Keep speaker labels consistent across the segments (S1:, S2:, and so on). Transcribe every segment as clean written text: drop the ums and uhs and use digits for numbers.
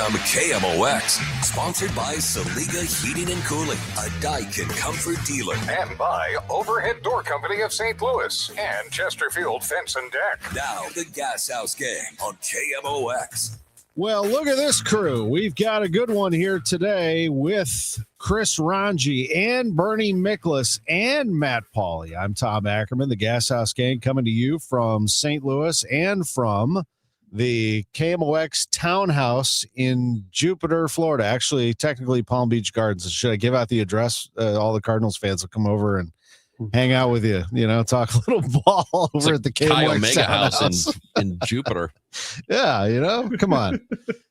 S1: from KMOX, sponsored by Saliga Heating and Cooling, a Daikin comfort dealer.
S2: And by Overhead Door Company of St. Louis and Chesterfield Fence and Deck.
S1: Now, the Gashouse Gang on KMOX.
S3: Well, look at this crew. We've got a good one here today with Chris Ranji and Bernie Miklas and Matt Pauley. I'm Tom Ackerman, the Gashouse Gang, coming to you from St. Louis and from the KMOX Townhouse in Jupiter, Florida. Actually, technically Palm Beach Gardens. Should I give out the address? All the Cardinals fans will come over and hang out with you, talk a little ball over at the KMOX
S4: house in Jupiter.
S3: Yeah, come on.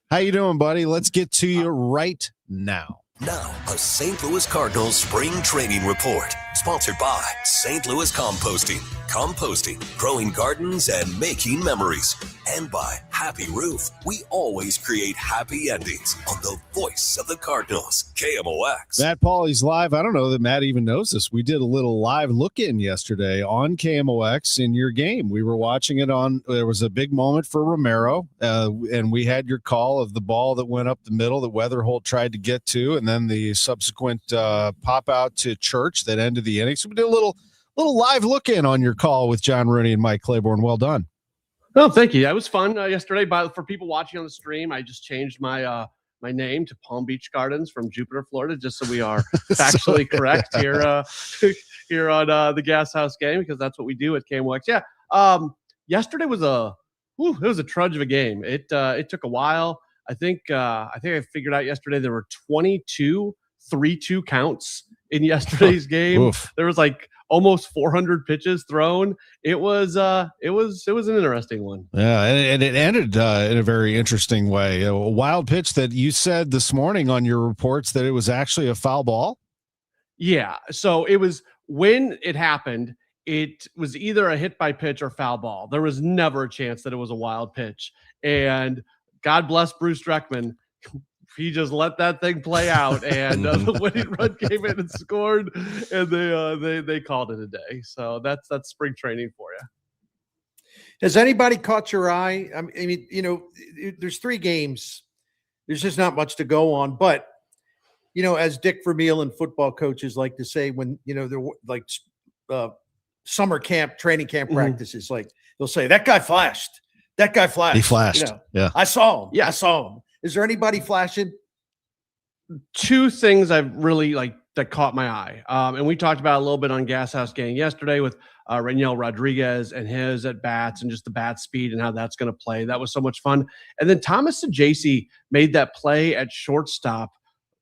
S3: How you doing, buddy? Let's get to you right now.
S1: Now, a St. Louis Cardinals spring training report, sponsored by St. Louis Composting. Composting, growing gardens, and making memories. And by Happy Roof. We always create happy endings on the voice of the Cardinals, KMOX.
S3: Matt Pauley's live. I don't know that Matt even knows this. We did a little live look-in yesterday on KMOX in your game. We were watching it there was a big moment for Romero, and we had your call of the ball that went up the middle that Weatherholt tried to get to, and then the subsequent pop out to Church that ended the inning. So we did a little live look-in on your call with John Rooney and Mike Claiborne. Well done.
S5: Oh, thank you. That was fun yesterday. But for people watching on the stream, I just changed my my name to Palm Beach Gardens from Jupiter, Florida, just so we are factually correct here here on the Gashouse Gang, because that's what we do at KMOX. Yeah. Yesterday was it was a trudge of a game. It took a while. I think I figured out yesterday there were 22 3-2 counts in yesterday's game.
S3: Oof.
S5: There was like almost 400 pitches thrown. It was an interesting one.
S3: Yeah, and it ended in a very interesting way. A wild pitch that you said this morning on your reports that it was actually a foul ball.
S5: Yeah, so it was, when it happened, it was either a hit by pitch or foul ball. There was never a chance that it was a wild pitch. And God bless Bruce Dreckman. He just let that thing play out, and the winning run came in and scored, and they called it a day. So that's spring training for you.
S6: Has anybody caught your eye? I mean, there's 3 games. There's just not much to go on. But, as Dick Vermeil and football coaches like to say, when, they're like summer camp, training camp practices, like they'll say, that guy flashed. That guy flashed.
S3: He flashed.
S6: Yeah. I saw him.
S5: Yeah.
S6: I saw him. Is there anybody flashing?
S5: 2 things I've really that caught my eye. And we talked about a little bit on Gashouse Gang yesterday with Raniel Rodriguez and his at bats and just the bat speed and how that's going to play. That was so much fun. And then Thomas Saggese made that play at shortstop,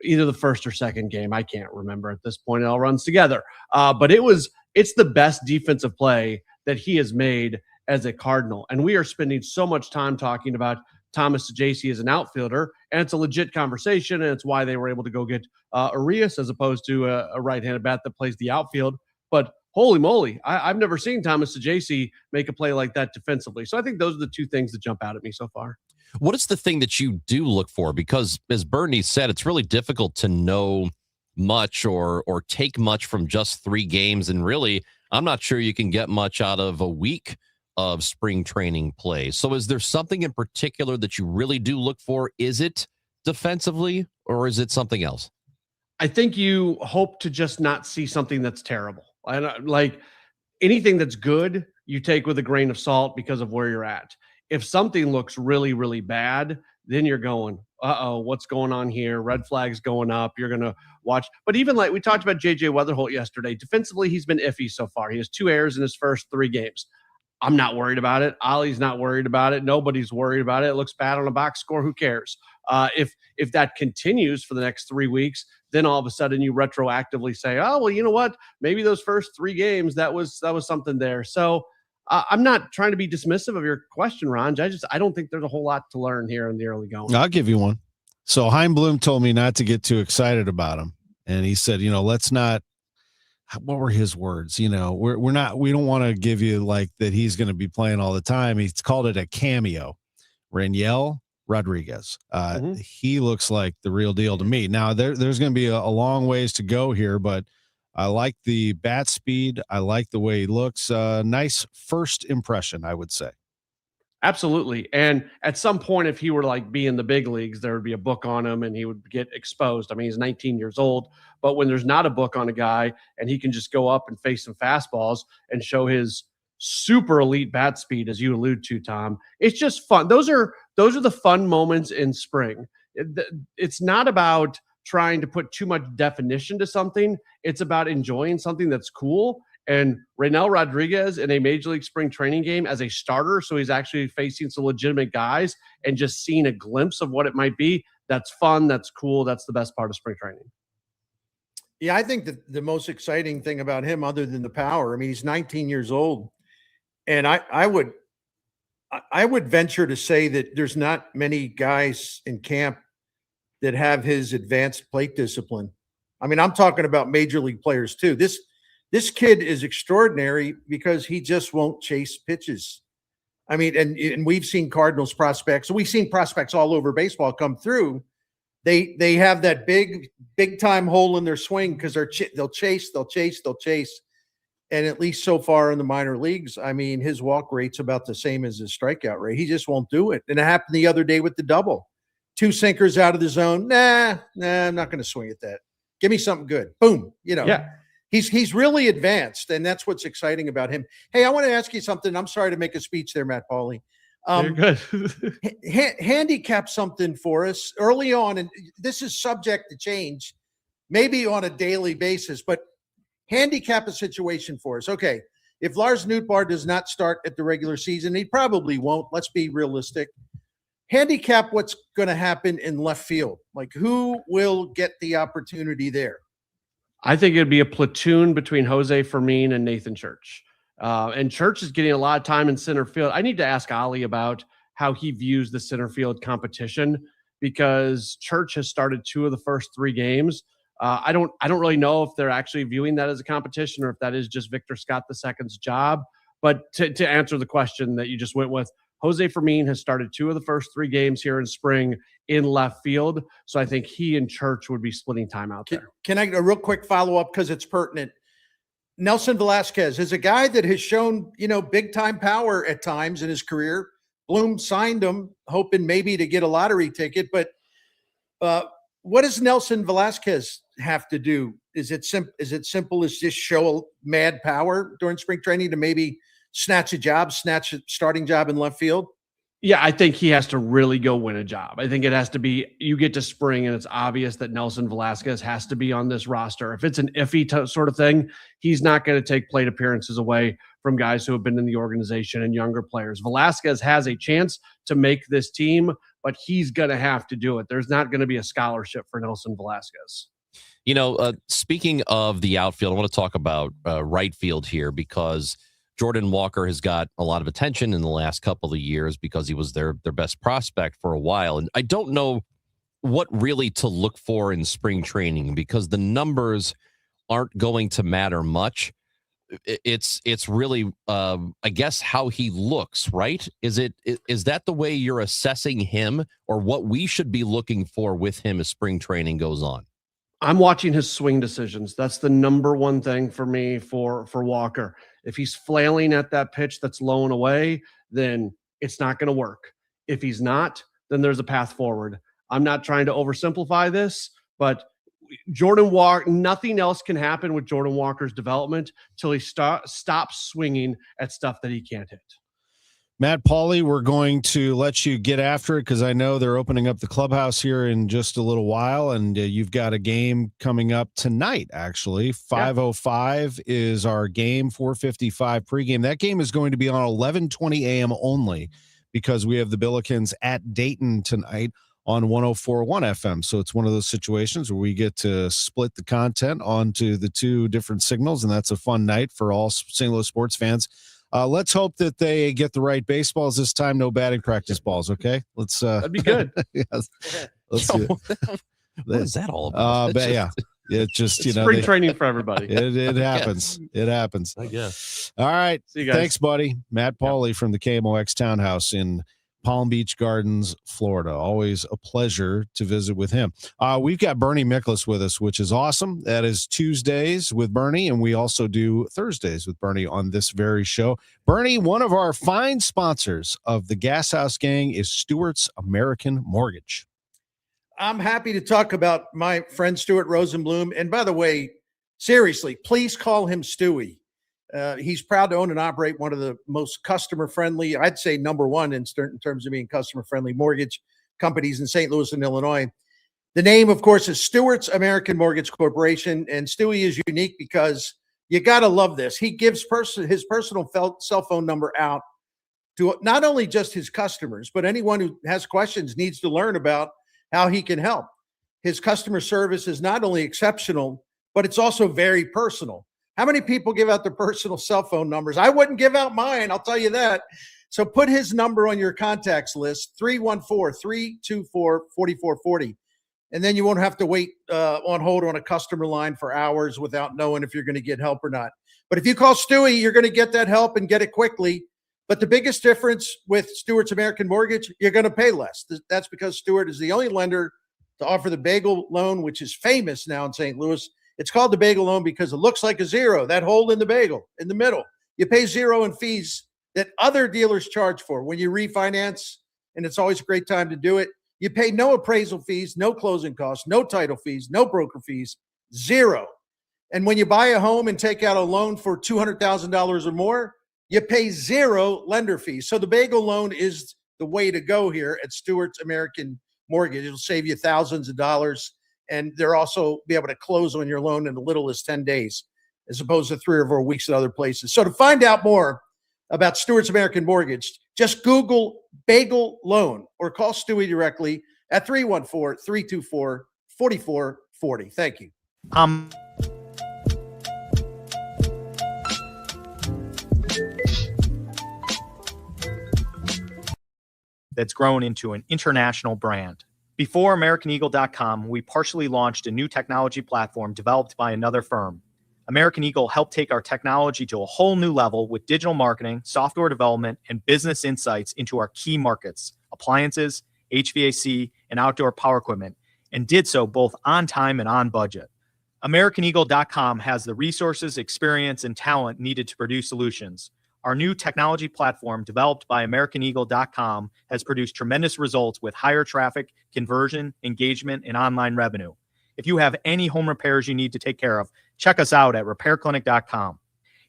S5: either the first or second game. I can't remember at this point. It all runs together. But it's the best defensive play that he has made as a Cardinal. And we are spending so much time talking about Thomas Saggese as an outfielder, and it's a legit conversation, and it's why they were able to go get Arias as opposed to a right-handed bat that plays the outfield. But holy moly, I've never seen Thomas Saggese make a play like that defensively. So I think those are the 2 things that jump out at me so far.
S4: What is the thing that you do look for? Because as Bernie said, it's really difficult to know much or take much from just 3 games. And really, I'm not sure you can get much out of a week of spring training play. So is there something in particular that you really do look for? Is it defensively or is it something else?
S5: I think you hope to just not see something that's terrible. Like anything that's good, you take with a grain of salt because of where you're at. If something looks really, really bad, then you're going, what's going on here? Red flags going up. You're going to watch. But even like we talked about J.J. Weatherholt yesterday, defensively, he's been iffy so far. He has 2 errors in his first 3 games. I'm not worried about it. Ollie's not worried about it. Nobody's worried about it. It looks bad on a box score. Who cares? If that continues for the next 3 weeks, then all of a sudden you retroactively say, oh, well, you know what? Maybe those first 3 games, that was something there. So I'm not trying to be dismissive of your question, Ron. I don't think there's a whole lot to learn here in the early going.
S3: I'll give you one. So Heimblum told me not to get too excited about him. And he said, let's not, what were his words? We don't want to give you like that he's going to be playing all the time. He's called it a cameo. Raniel Rodriguez. He looks like the real deal to me. Now there's going to be a long ways to go here, but I like the bat speed. I like the way he looks. Nice first impression, I would say.
S5: Absolutely. And at some point, if he were like be in the big leagues, there would be a book on him and he would get exposed. I mean, he's 19 years old, but when there's not a book on a guy and he can just go up and face some fastballs and show his super elite bat speed, as you allude to, Tom, it's just fun. Those are the fun moments in spring. It's not about trying to put too much definition to something. It's about enjoying something that's cool. And Reynel Rodriguez in a Major League Spring Training game as a starter, so he's actually facing some legitimate guys and just seeing a glimpse of what it might be, that's fun, that's cool, that's the best part of spring training.
S6: Yeah, I think that the most exciting thing about him, other than the power, I mean, he's 19 years old, and I would venture to say that there's not many guys in camp that have his advanced plate discipline. I mean, I'm talking about major league players too. This kid is extraordinary because he just won't chase pitches. I mean, and we've seen Cardinals prospects. We've seen prospects all over baseball come through. They have that big time hole in their swing because they'll chase. And at least so far in the minor leagues, I mean, his walk rate's about the same as his strikeout rate. He just won't do it. And it happened the other day with the double. 2 sinkers out of the zone. Nah, I'm not going to swing at that. Give me something good. Boom. Yeah. He's really advanced, and that's what's exciting about him. Hey, I want to ask you something. I'm sorry to make a speech there, Matt Pauley.
S5: You're good.
S6: Handicap something for us early on, and this is subject to change, maybe on a daily basis, but handicap a situation for us. Okay, if Lars Nootbaar does not start at the regular season, he probably won't. Let's be realistic. Handicap what's going to happen in left field. Like, who will get the opportunity there?
S5: I think it'd be a platoon between Jose Fermin and Nathan Church. And Church is getting a lot of time in center field. I need to ask Ollie about how he views the center field competition, because Church has started 2 of the first 3 games. I don't really know if they're actually viewing that as a competition or if that is just Victor Scott II's job. But to answer the question that you just went with, Jose Fermin has started 2 of the first 3 games here in spring in left field. So I think he and Church would be splitting time out there.
S6: Can I a real quick follow-up because it's pertinent? Nelson Velasquez is a guy that has shown, big time power at times in his career. Bloom signed him, hoping maybe to get a lottery ticket. But what does Nelson Velasquez have to do? Is it simple as just show mad power during spring training to maybe snatch a starting job in left field?
S5: Yeah, I think he has to really go win a job. I think it has to be, you get to spring and it's obvious that Nelson Velasquez has to be on this roster. If it's an iffy sort of thing, he's not going to take plate appearances away from guys who have been in the organization and younger players. Velasquez has a chance to make this team, but he's going to have to do it. There's not going to be a scholarship for Nelson Velasquez.
S4: Speaking of the outfield, I want to talk about right field here, because Jordan Walker has got a lot of attention in the last couple of years because he was their best prospect for a while. And I don't know what really to look for in spring training, because the numbers aren't going to matter much. It's really, I guess, how he looks, right? Is that the way you're assessing him, or what we should be looking for with him as spring training goes on?
S5: I'm watching his swing decisions. That's the number one thing for me for Walker. If he's flailing at that pitch that's low and away, then it's not going to work. If he's not, then there's a path forward. I'm not trying to oversimplify this, but Jordan Walker, nothing else can happen with Jordan Walker's development till he stops swinging at stuff that he can't hit.
S3: Matt Pauley, we're going to let you get after it because I know they're opening up the clubhouse here in just a little while, and you've got a game coming up tonight, actually. 5:05 is our game, 4:55 pregame. That game is going to be on 11:20 a.m. only because we have the Billikens at Dayton tonight on 104.1 FM. So it's one of those situations where we get to split the content onto the 2 different signals, and that's a fun night for all St. Louis sports fans. Let's hope that they get the right baseballs this time. No batting practice balls. Okay.
S5: That'd be good.
S3: Yes. Let's do it.
S4: What is that all about?
S3: Yeah. It just,
S5: spring training for everybody.
S3: It happens. It happens.
S4: I guess.
S3: All right.
S5: See you guys.
S3: Thanks, buddy. Matt Pauley from the KMOX Townhouse in Palm Beach Gardens, Florida. Always a pleasure to visit with him. We've got Bernie Miklas with us, which is awesome. That is Tuesdays with Bernie, and we also do Thursdays with Bernie on this very show. Bernie, one of our fine sponsors of the Gashouse Gang is Stewart's American Mortgage.
S6: I'm happy to talk about my friend Stuart Rosenblum. And by the way, seriously, please call him Stewie. He's proud to own and operate one of the most customer-friendly, I'd say number one in terms of being customer-friendly mortgage companies in St. Louis and Illinois. The name, of course, is Stewart's American Mortgage Corporation, and Stewie is unique because you got to love this. He gives his personal cell phone number out to not only just his customers, but anyone who has questions, needs to learn about how he can help. His customer service is not only exceptional, but it's also very personal. How many people give out their personal cell phone numbers? I wouldn't give out mine, I'll tell you that. So put his number on your contacts list, 314-324-4440. And then you won't have to wait on hold on a customer line for hours without knowing if you're going to get help or not. But if you call Stewie, you're going to get that help and get it quickly. But the biggest difference with Stewart's American Mortgage, you're going to pay less. That's because Stewart is the only lender to offer the bagel loan, which is famous now in St. Louis. It's called the bagel loan because it looks like a zero, that hole in the bagel in the middle. You pay zero in fees that other dealers charge for when you refinance, and it's always a great time to do it. You pay no appraisal fees, no closing costs, no title fees, no broker fees, zero. And when you buy a home and take out a loan for $200,000 or more, you pay zero lender fees. So the bagel loan is the way to go here at Stewart's American Mortgage. It'll save you thousands of dollars. And they'll also be able to close on your loan in as little as 10 days, as opposed to 3 or 4 weeks at other places. So to find out more about Stewart's American Mortgage, just Google bagel loan or call Stewie directly at 314-324-4440. Thank you.
S7: That's grown into an international brand. Before AmericanEagle.com, we partially launched a new technology platform developed by another firm. American Eagle helped take our technology to a whole new level with digital marketing, software development, and business insights into our key markets, appliances, HVAC, and outdoor power equipment, and did so both on time and on budget. AmericanEagle.com has the resources, experience, and talent needed to produce solutions. Our new technology platform, developed by AmericanEagle.com, has produced tremendous results with higher traffic, conversion, engagement, and online revenue. If you have any home repairs you need to take care of, check us out at RepairClinic.com.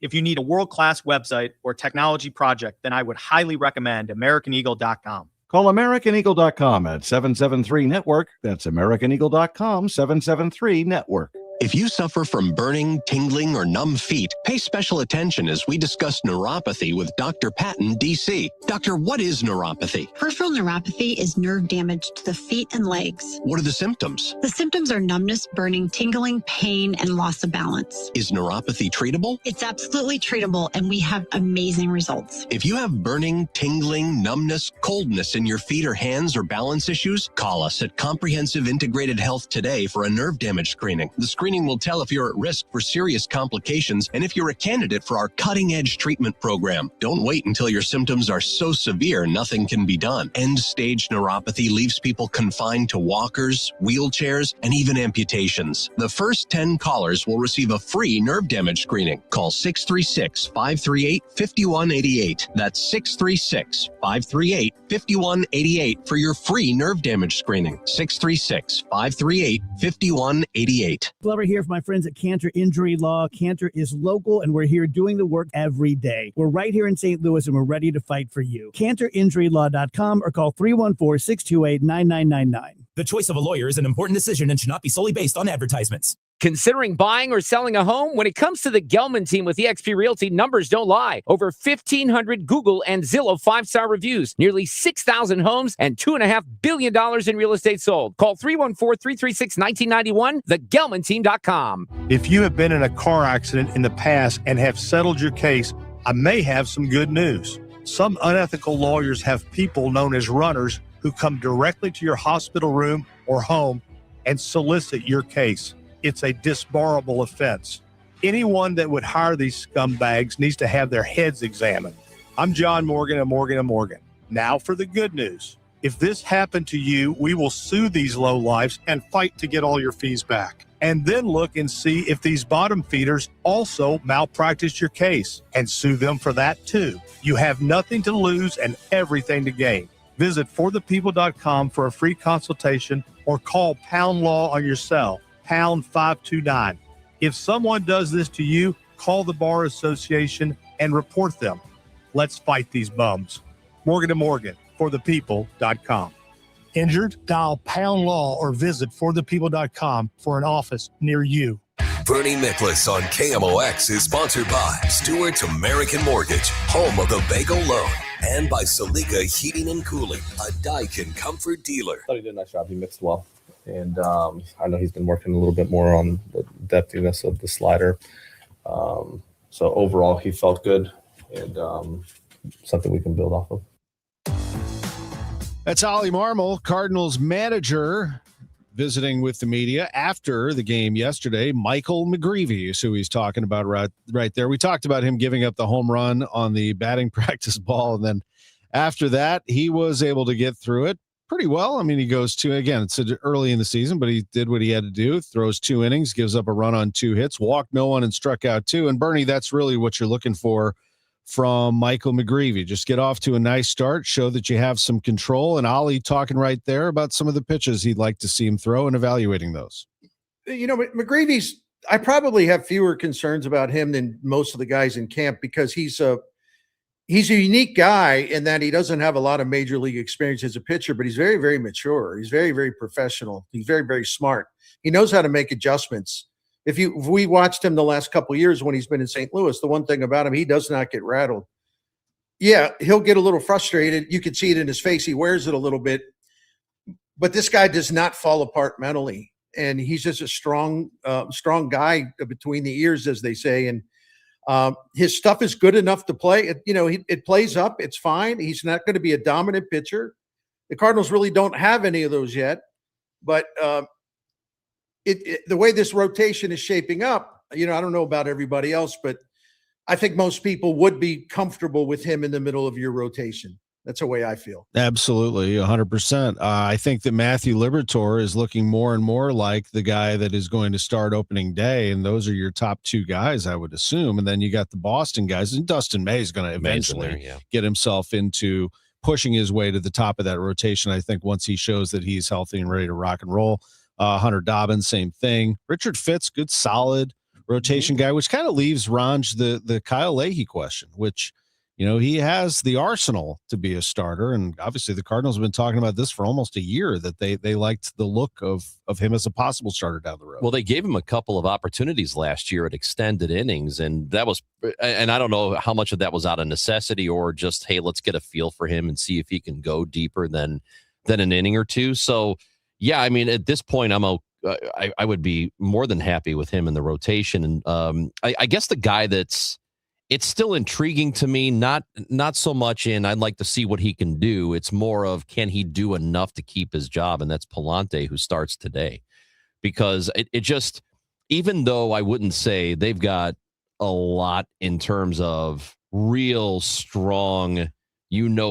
S7: If you need a world-class website or technology project, then I would highly recommend AmericanEagle.com.
S8: Call AmericanEagle.com at 773-NETWORK. That's AmericanEagle.com, 773-NETWORK.
S1: If you suffer from burning, tingling, or numb feet, pay special attention as we discuss neuropathy with Dr. Patton, D.C. Doctor, what is neuropathy?
S9: Peripheral neuropathy is nerve damage to the feet and legs.
S1: What are the symptoms?
S9: The symptoms are numbness, burning, tingling, pain, and loss of balance.
S1: Is neuropathy treatable?
S9: It's absolutely treatable, and we have amazing results.
S1: If you have burning, tingling, numbness, coldness in your feet or hands or balance issues, call us at Comprehensive Integrated Health today for a nerve damage screening. The screening will tell if you're at risk for serious complications and if you're a candidate for our cutting-edge treatment program. Don't wait until your symptoms are so severe nothing can be done. End-stage neuropathy leaves people confined to walkers, wheelchairs, and even amputations. The first 10 callers will receive a free nerve damage screening. Call 636-538-5188. That's 636-538-5188 for your free nerve damage screening. 636-538-5188.
S10: Glover here for my friends at Cantor Injury Law. Cantor is local, and we're here doing the work every day. We're right here in St. Louis, and we're ready to fight for you. CantorInjuryLaw.com or call 314-628-9999.
S11: The choice of a lawyer is an important decision and should not be solely based on advertisements.
S12: Considering buying or selling a home? When it comes to the Gelman team with eXp Realty, numbers don't lie. Over 1,500 Google and Zillow 5-star reviews, nearly 6,000 homes, and $2.5 billion in real estate sold. Call 314-336-1991, thegelmanteam.com.
S13: If you have been in a car accident in the past and have settled your case, I may have some good news. Some unethical lawyers have people known as runners who come directly to your hospital room or home and solicit your case. It's a disbarable offense. Anyone that would hire these scumbags needs to have their heads examined. I'm John Morgan of Morgan & Morgan. Now for the good news. If this happened to you, we will sue these lowlifes and fight to get all your fees back. And then look and see if these bottom feeders also malpracticed your case and sue them for that too. You have nothing to lose and everything to gain. Visit forthepeople.com for a free consultation or call Pound Law on your cell, pound 529. If someone does this to you, call the Bar Association and report them. Let's fight these bums. Morgan & Morgan, forthepeople.com. Injured? Dial Pound Law or visit forthepeople.com for an office near you.
S1: Bernie Nicholas on KMOX is sponsored by Stewart's American Mortgage, home of the Bagel Loan, and by Salika Heating and Cooling, a Daikin comfort dealer.
S14: I thought he did a nice job. He mixed well. And I know he's been working a little bit more on the depthiness of the slider. So overall, he felt good and something we can build off of.
S3: That's Ollie Marmol, Cardinals manager, visiting with the media after the game yesterday. Michael McGreevy is who he's talking about right there. We talked about him giving up the home run on the batting practice ball, and then after that, he was able to get through it pretty well. I mean, he goes to, again, it's early in the season, but he did what he had to do, throws 2 innings, gives up a run on 2 hits, walked no one, and struck out 2. And Bernie, that's really what you're looking for from Michael McGreevy. Just get off to a nice start, show that you have some control. And Ollie talking right there about some of the pitches he'd like to see him throw and evaluating those.
S6: You know, McGreevy's, I probably have fewer concerns about him than most of the guys in camp because he's a unique guy in that he doesn't have a lot of major league experience as a pitcher, but he's very, very mature. He's very, very professional. He's very, very smart. He knows how to make adjustments. If we watched him the last couple of years when he's been in St. Louis, the one thing about him, he does not get rattled. Yeah, he'll get a little frustrated. You can see it in his face. He wears it a little bit. But this guy does not fall apart mentally. And he's just a strong guy between the ears, as they say. And his stuff is good enough to play. It plays up. It's fine. He's not going to be a dominant pitcher. The Cardinals really don't have any of those yet. But the way this rotation is shaping up, I don't know about everybody else, but I think most people would be comfortable with him in the middle of your rotation. That's the way I feel.
S3: Absolutely, 100%. I think that Matthew Liberatore is looking more and more like the guy that is going to start opening day, and those are your top 2 guys, I would assume. And then you got the Boston guys, and Dustin May is going to eventually get himself into pushing his way to the top of that rotation, I think, once he shows that he's healthy and ready to rock and roll. Hunter Dobbins, same thing. Richard Fitz, good, solid rotation guy, which kind of leaves Ranj the Kyle Leahy question, which, he has the arsenal to be a starter. And obviously the Cardinals have been talking about this for almost a year, that they liked the look of him as a possible starter down the road.
S4: Well, they gave him a couple of opportunities last year at extended innings, and I don't know how much of that was out of necessity or just, hey, let's get a feel for him and see if he can go deeper than an inning or two. So, yeah, I mean, at this point, I would be more than happy with him in the rotation. And I guess the guy it's still intriguing to me, not so much in I'd like to see what he can do. It's more of, can he do enough to keep his job? And that's Palante, who starts today. Because it just, even though I wouldn't say they've got a lot in terms of real strong,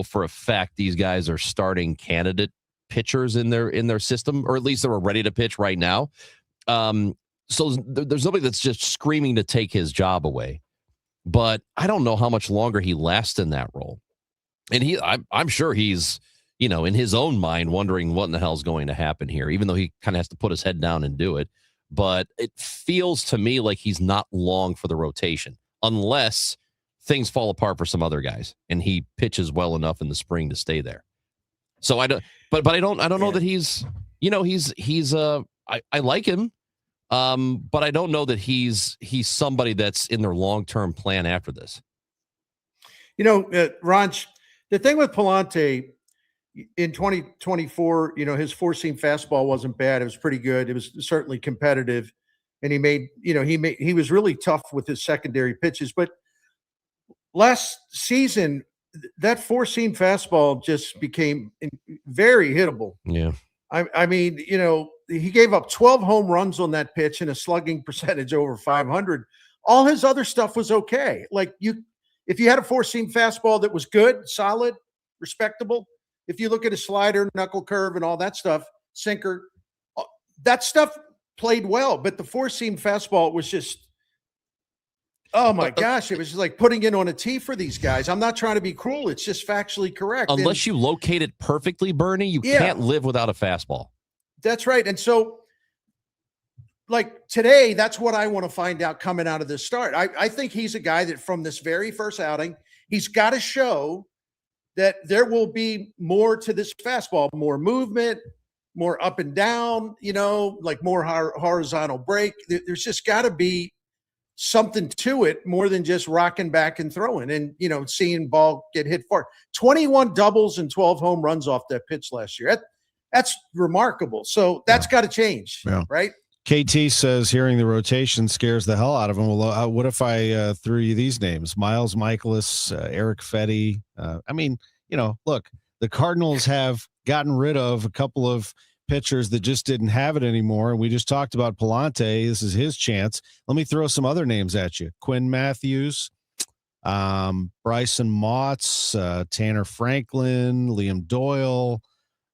S4: for a fact these guys are starting candidate pitchers in their system, or at least they're ready to pitch right now. So there's nobody that's just screaming to take his job away. But I don't know how much longer he lasts in that role. And I'm sure he's, in his own mind wondering what in the hell is going to happen here, even though he kind of has to put his head down and do it. But it feels to me like he's not long for the rotation, unless things fall apart for some other guys and he pitches well enough in the spring to stay there. So I don't know that he's, I like him. But I don't know that he's somebody that's in their long-term plan after this.
S6: Ranch, the thing with Palante in 2024, his 4-seam fastball wasn't bad. It was pretty good. It was certainly competitive, and he was really tough with his secondary pitches. But last season, that 4-seam fastball just became very hittable.
S4: Yeah.
S6: I mean, he gave up 12 home runs on that pitch and a slugging percentage over 500. All his other stuff was okay. Like if you had a 4-seam fastball that was good, solid, respectable. If you look at a slider, knuckle curve, and all that stuff, sinker, that stuff played well. But the four-seam fastball was just, oh my gosh, it was just like putting it on a tee for these guys. I'm not trying to be cruel. It's just factually correct.
S4: Unless you locate it perfectly, Bernie, you can't live without a fastball.
S6: That's right. And so, like today, that's what I want to find out coming out of this start. I think he's a guy that from this very first outing, he's got to show that there will be more to this fastball, more movement, more up and down, like more horizontal break. There's just got to be something to it more than just rocking back and throwing and, seeing ball get hit far. 21 doubles and 12 home runs off that pitch last year. That's remarkable. So that's got to change, right?
S3: KT says hearing the rotation scares the hell out of him. Well, what if I threw you these names? Miles Michaelis, Eric Fetty. Look, the Cardinals have gotten rid of a couple of pitchers that just didn't have it anymore. And we just talked about Palante. This is his chance. Let me throw some other names at you. Quinn Matthews, Bryson Motts, Tanner Franklin, Liam Doyle.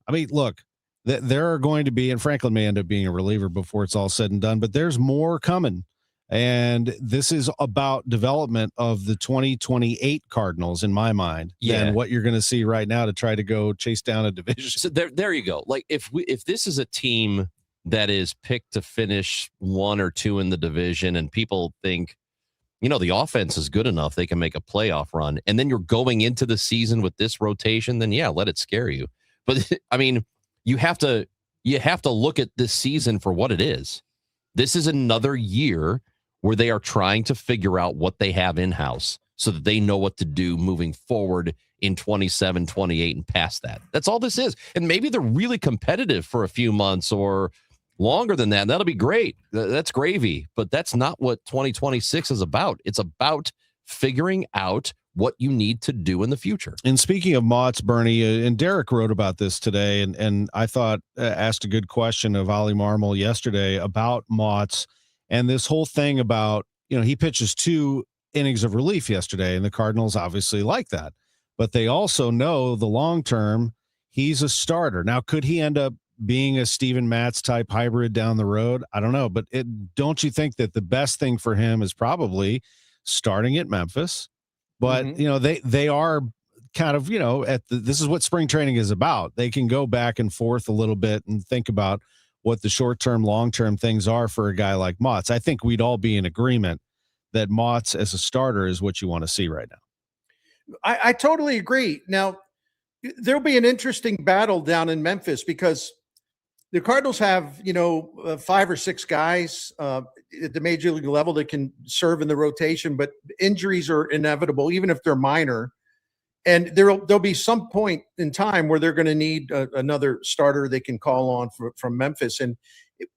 S3: Look, there are going to be, and Franklin may end up being a reliever before it's all said and done, but there's more coming. And this is about development of the 2028 Cardinals in my mind than what you're going to see right now to try to go chase down a division.
S4: So there you go. Like if this is a team that is picked to finish 1 or 2 in the division and people think, the offense is good enough, they can make a playoff run. And then you're going into the season with this rotation, then let it scare you. But you have to look at this season for what it is. This is another year where they are trying to figure out what they have in-house so that they know what to do moving forward in 27, 28 and past that. That's all this is. And maybe they're really competitive for a few months or longer than that. And that'll be great. That's gravy. But that's not what 2026 is about. It's about figuring out what you need to do in the future.
S3: And speaking of Motts, Bernie, and Derek wrote about this today, and I thought asked a good question of Ollie Marmol yesterday about Motts and this whole thing about, he pitches 2 innings of relief yesterday, and the Cardinals obviously like that. But they also know the long term, he's a starter. Now, could he end up being a Steven Matz type hybrid down the road? I don't know. But don't you think that the best thing for him is probably starting at Memphis? But, they are kind of, this is what spring training is about. They can go back and forth a little bit and think about what the short-term, long-term things are for a guy like Motts. I think we'd all be in agreement that Motts as a starter is what you want to see right now.
S6: I totally agree. Now, there'll be an interesting battle down in Memphis because the Cardinals have, 5 or 6 guys at the major league level that can serve in the rotation, but injuries are inevitable, even if they're minor. And there'll be some point in time where they're going to need another starter they can call on from Memphis. And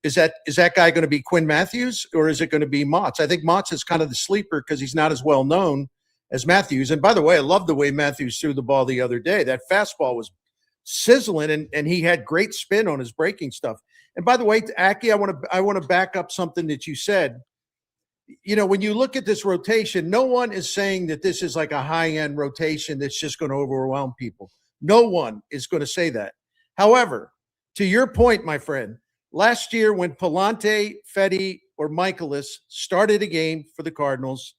S6: is that guy going to be Quinn Matthews or is it going to be Motts? I think Motts is kind of the sleeper because he's not as well known as Matthews. And by the way, I love the way Matthews threw the ball the other day. That fastball was sizzling, and he had great spin on his breaking stuff. And by the way, Aki, I want to back up something that you said. When you look at this rotation, no one is saying that this is like a high-end rotation that's just going to overwhelm people. No one is going to say that. However, to your point, my friend, last year when Palante, Fetty, or Michaelis started a game for the Cardinals,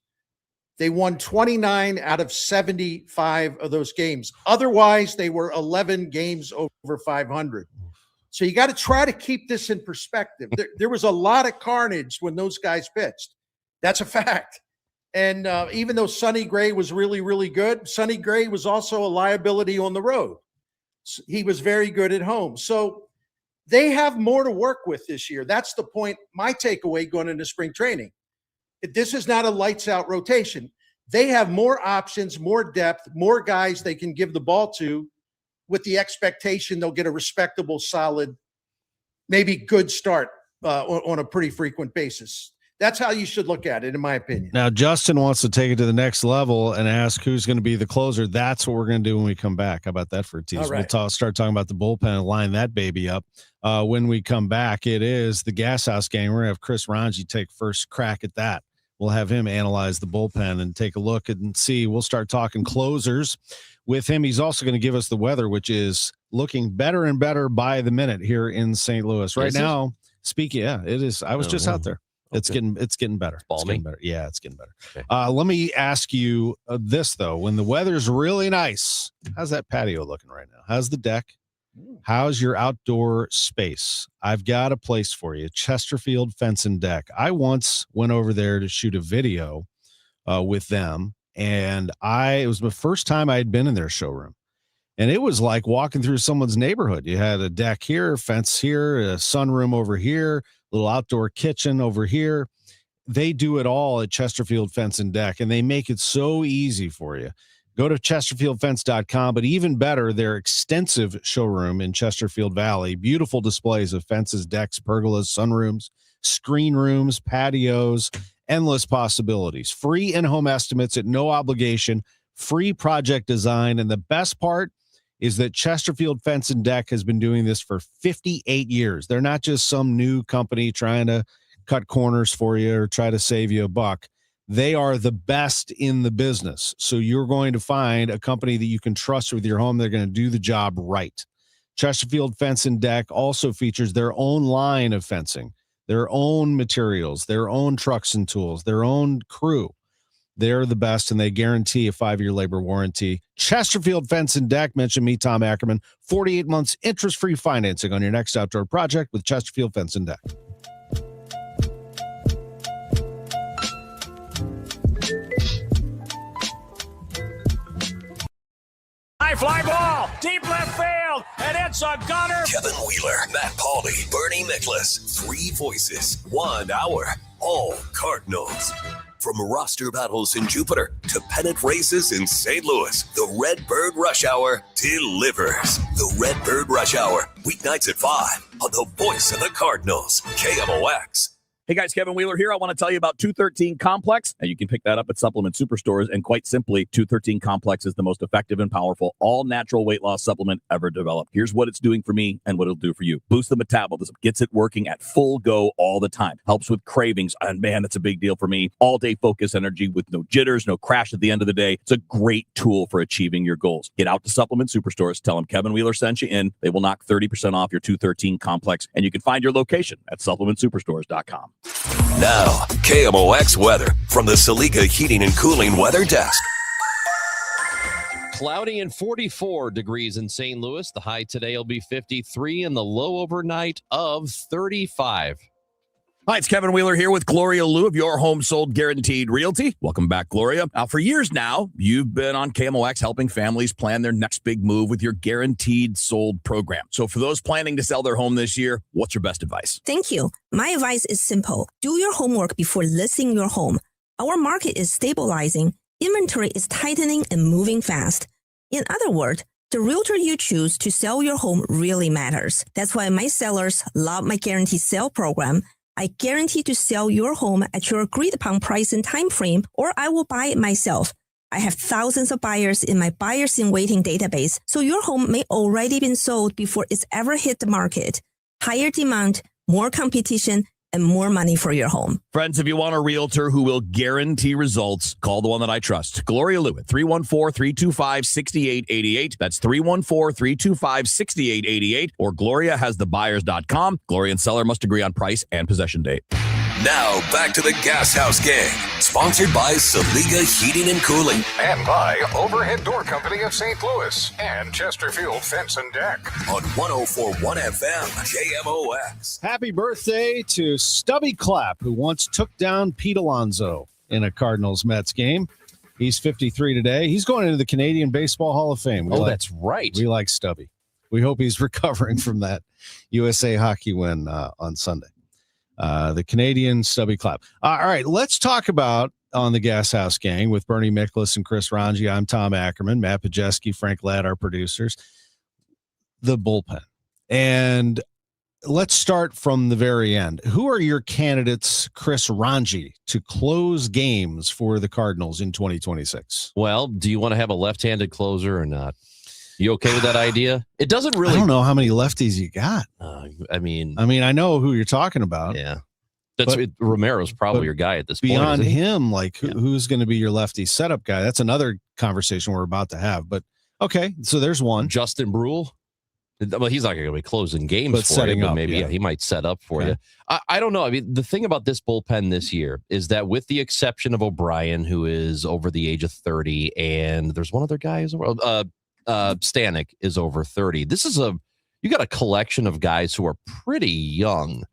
S6: they won 29 out of 75 of those games. Otherwise, they were 11 games over 500. So you got to try to keep this in perspective. There was a lot of carnage when those guys pitched. That's a fact. And even though Sonny Gray was really, really good, Sonny Gray was also a liability on the road. He was very good at home. So they have more to work with this year. That's the point, my takeaway going into spring training. This is not a lights out rotation. They have more options, more depth, more guys they can give the ball to with the expectation they'll get a respectable, solid, maybe good start on a pretty frequent basis. That's how you should look at it, in my opinion.
S3: Now, Justin wants to take it to the next level and ask who's going to be the closer. That's what we're going to do when we come back. How about that for a tease?
S6: Right.
S3: We'll start talking about the bullpen and line that baby up. When we come back, it is the Gashouse Gang. We're going to have Chris Ranji take first crack at that. We'll have him analyze the bullpen and take a look and see. We'll start talking closers with him. He's also going to give us the weather, which is looking better and better by the minute here in St. Louis right now. Speaking, yeah, it is. I was just out there. It's getting better. It's getting better. Yeah, it's getting better.
S4: Okay.
S3: Let me ask you this though: when the weather's really nice, how's that patio looking right now? How's the deck? How's your outdoor space? I've got a place for you, Chesterfield Fence and Deck. I once went over there to shoot a video with them, and it was the first time I had been in their showroom. And it was like walking through someone's neighborhood. You had a deck here, fence here, a sunroom over here, little outdoor kitchen over here. They do it all at Chesterfield Fence and Deck, and they make it so easy for you. Go to chesterfieldfence.com, but even better, their extensive showroom in Chesterfield Valley. Beautiful displays of fences, decks, pergolas, sunrooms, screen rooms, patios, endless possibilities. Free in-home estimates at no obligation, free project design, and the best part is that Chesterfield Fence and Deck has been doing this for 58 years. They're not just some new company trying to cut corners for you or try to save you a buck. They are the best in the business. So you're going to find a company that you can trust with your home. They're going to do the job right. Chesterfield Fence and Deck also features their own line of fencing, their own materials, their own trucks and tools, their own crew. They're the best, and they guarantee a 5-year labor warranty. Chesterfield Fence and Deck, mention me, Tom Ackerman, 48 months interest-free financing on your next outdoor project with Chesterfield Fence and Deck.
S15: High fly ball, deep left field, and it's a gunner.
S1: Kevin Wheeler, Matt Pauley, Bernie Miklasz, 3 voices, 1 hour, all Cardinals. From roster battles in Jupiter to pennant races in St. Louis, the Redbird Rush Hour delivers. The Redbird Rush Hour, weeknights at 5 on the voice of the Cardinals, KMOX.
S16: Hey guys, Kevin Wheeler here. I want to tell you about 213 Complex, and you can pick that up at supplement superstores. And quite simply, 213 Complex is the most effective and powerful all-natural weight loss supplement ever developed. Here's what it's doing for me and what it'll do for you. Boosts the metabolism, gets it working at full go all the time. Helps with cravings, and man, that's a big deal for me. All-day focus energy with no jitters, no crash at the end of the day. It's a great tool for achieving your goals. Get out to supplement superstores. Tell them Kevin Wheeler sent you in. They will knock 30% off your 213 Complex, and you can find your location at supplementsuperstores.com.
S1: Now, KMOX weather from the Saliga Heating and Cooling Weather Desk.
S4: Cloudy and 44 degrees in St. Louis. The high today will be 53 and the low overnight of 35.
S16: Hi, it's Kevin Wheeler here with Gloria Liu of Your Home Sold Guaranteed Realty. Welcome back, Gloria. Now, for years now, you've been on KMOX helping families plan their next big move with your Guaranteed Sold program. So for those planning to sell their home this year, what's your best advice?
S17: Thank you. My advice is simple. Do your homework before listing your home. Our market is stabilizing, inventory is tightening and moving fast. In other words, the realtor you choose to sell your home really matters. That's why my sellers love my Guaranteed Sale program. I guarantee to sell your home at your agreed-upon price and time frame, or I will buy it myself. I have thousands of buyers in my buyers in waiting database, so your home may already been sold before it's ever hit the market. Higher demand, more competition, and more money for your home.
S16: Friends, if you want a realtor who will guarantee results, call the one that I trust. Gloria Liu at 314-325-6888. That's 314-325-6888. Or GloriaHasTheBuyers.com. Gloria and seller must agree on price and possession date.
S1: Now, back to the Gashouse Gang, sponsored by Saliga Heating and Cooling.
S2: And by Overhead Door Company of St. Louis and Chesterfield Fence and Deck.
S1: On 104.1 FM, KMOX.
S3: Happy birthday to Stubby Clapp, who once took down Pete Alonso in a Cardinals-Mets game. He's 53 today. He's going into the Canadian Baseball Hall of Fame.
S4: That's right.
S3: We like Stubby. We hope he's recovering from that USA hockey win on Sunday. The Canadian Stubby Clapp. All right, let's talk about on the Gashouse Gang with Bernie Miklasz and Chris Ranji. I'm Tom Ackerman, Matt Pajeski, Frank Ladd, our producers. The bullpen. And let's start from the very end. Who are your candidates, Chris Ranji, to close games for the Cardinals in 2026?
S4: Well, do you want to have a left-handed closer or not? You okay with that idea? It doesn't really.
S3: I don't know how many lefties you got.
S4: I mean,
S3: I know who you're talking about.
S4: Yeah, Romero's probably your guy at this point.
S3: Beyond him, like who's going to be your lefty setup guy? That's another conversation we're about to have. But Okay, so there's one.
S4: Justin Brule. Well, he's not going to be closing games
S3: But
S4: for
S3: setting
S4: you, but
S3: up,
S4: maybe
S3: yeah.
S4: he might set up for
S3: Okay.
S4: you. I don't know. I mean, the thing about this bullpen this year is that with the exception of O'Brien, who is over the age of 30, and there's one other guy who's over, Stanek is over 30. You got a collection of guys who are pretty young,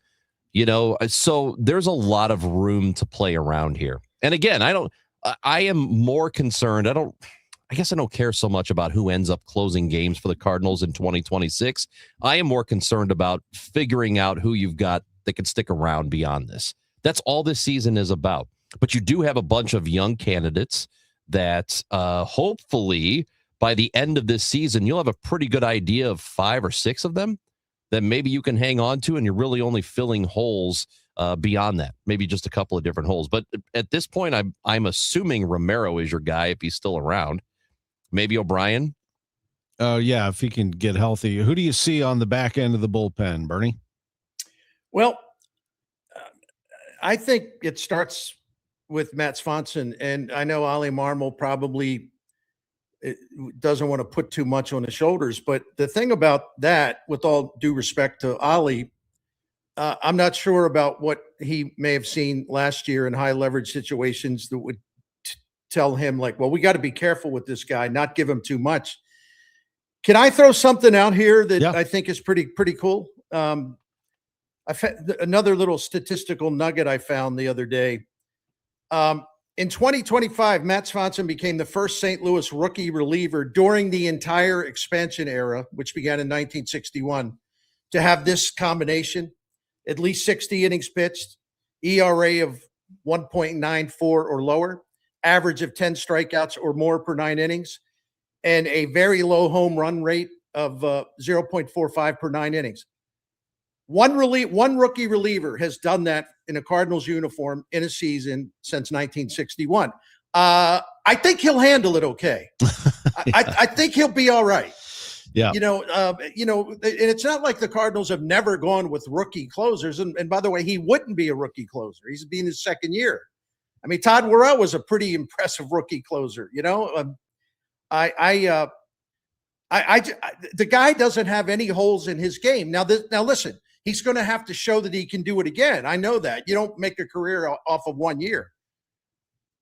S4: so there's a lot of room to play around here. And again, I am more concerned. I guess I don't care so much about who ends up closing games for the Cardinals in 2026. I am more concerned about figuring out who you've got that can stick around beyond this. That's all this season is about. But you do have a bunch of young candidates that hopefully by the end of this season, you'll have a pretty good idea of 5 or 6 of them that maybe you can hang on to, and you're really only filling holes beyond that, maybe just a couple of different holes. But at this point, I'm assuming Romero is your guy if he's still around. Maybe O'Brien.
S3: Oh, yeah, if he can get healthy. Who do you see on the back end of the bullpen, Bernie?
S6: Well, I think it starts with Matt Swanson, and I know Ali Marmol probably doesn't want to put too much on his shoulders, but the thing about that, with all due respect to Ali, I'm not sure about what he may have seen last year in high leverage situations that would tell him like, well, we got to be careful with this guy, not give him too much. Can I throw something out here that I think is pretty cool? Another little statistical nugget I found the other day. In 2025, Matt Swanson became the first St. Louis rookie reliever during the entire expansion era, which began in 1961, to have this combination: at least 60 innings pitched, ERA of 1.94 or lower, average of 10 strikeouts or more per 9 innings, and a very low home run rate of 0.45 per 9 innings. One rookie reliever has done that in a Cardinals uniform in a season since 1961. I think he'll handle it okay. I think he'll be all right.
S3: Yeah.
S6: And it's not like the Cardinals have never gone with rookie closers. And by the way, he wouldn't be a rookie closer. He's been his second year. I mean, Todd Worrell was a pretty impressive rookie closer. The guy doesn't have any holes in his game. Now listen, he's going to have to show that he can do it again. I know that. You don't make a career off of 1 year.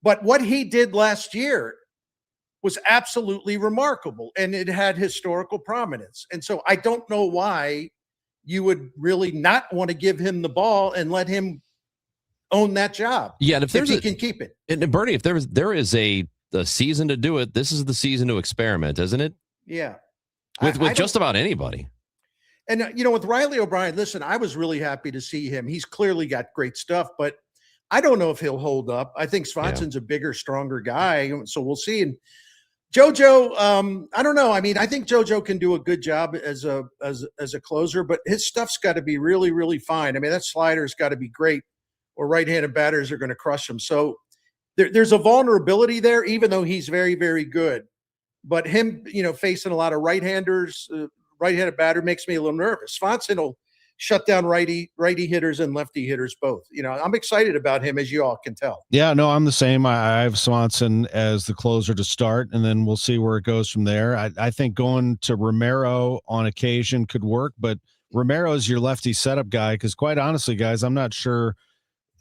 S6: But what he did last year was absolutely remarkable, and it had historical prominence. And so I don't know why you would really not want to give him the ball and let him own that job.
S4: Yeah, and if
S6: he can keep it.
S4: And Bernie, if there is a season to do it, this is the season to experiment, isn't it?
S6: Yeah.
S4: With just about anybody.
S6: And, with Riley O'Brien, listen, I was really happy to see him. He's clearly got great stuff, but I don't know if he'll hold up. I think Swanson's a bigger, stronger guy, so we'll see. And JoJo, I don't know. I mean, I think JoJo can do a good job as a closer, but his stuff's got to be really, really fine. I mean, that slider's got to be great, or right-handed batters are going to crush him. So there's a vulnerability there, even though he's very, very good. But him, facing a lot of right-handers, right-handed batter makes me a little nervous. Swanson will shut down righty hitters and lefty hitters both. I'm excited about him, as you all can tell.
S3: Yeah, no, I'm the same. I have Swanson as the closer to start, and then we'll see where it goes from there. I think going to Romero on occasion could work, but Romero is your lefty setup guy because, quite honestly, guys, I'm not sure